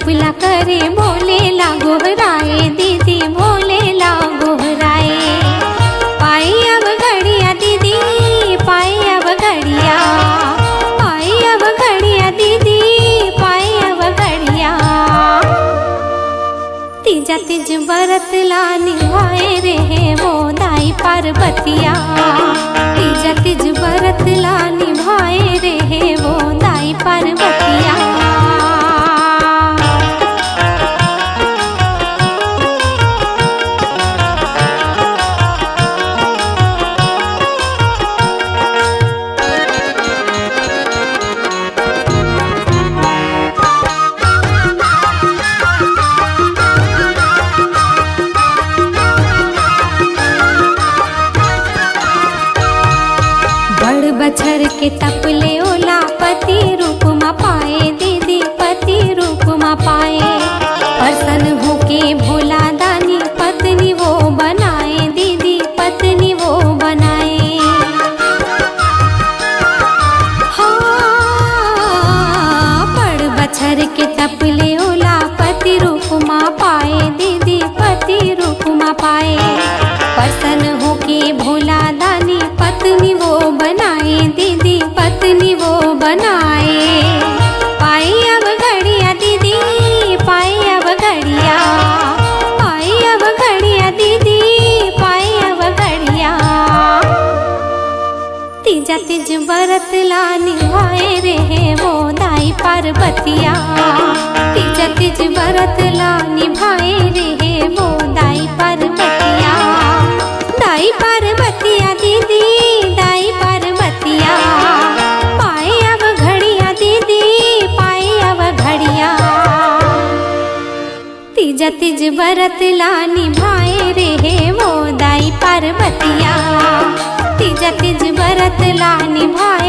तपला करे बोले ला गोहराए, दीदी बोले ला गोहराए। पाई अब घड़िया दीदी, पाई अब घड़िया, पाई अब घड़िया दीदी, पाई अब घड़िया। तीजा तीज व्रत ला निभाए रे वो दाई पार्वतिया। तीजा तीज व्रत ला निभाए रे वो दाई पार्वतिया। बड़ बछर के तपले ओला पति रूप मा पाए, दीदी पति रूप मा पाए। प्रसन्न होके भोला दानी पत्नी वो बनाए, दीदी पत्नी वो बनाए। हाँ, बड़ बछर के तपले ओला पति रूप मा पाए, दीदी पति रूप मा पाए। प्रसन्न होके भोला दानी पत्नी वो बनाए, दीदी पत्नी वो बनाए। पाई अब घड़िया दीदी, पाई अब घड़िया, पाई अब घड़िया दीदी, पाई अब घड़िया। तीजा तीज व्रत ला निभाए रे वो दाई पार्वतिया। तीजा तीज व्रत ला निभाए रे वो दाई पार्वतिया। दाई पार्वतिया दीदी, दाई पार्वतिया। पाए अब घड़िया दीदी, पाए अब घड़िया। तीजा तीज व्रत ला निभाए रे वो दाई पार्वतिया। तीजा तीज व्रत ला निभाए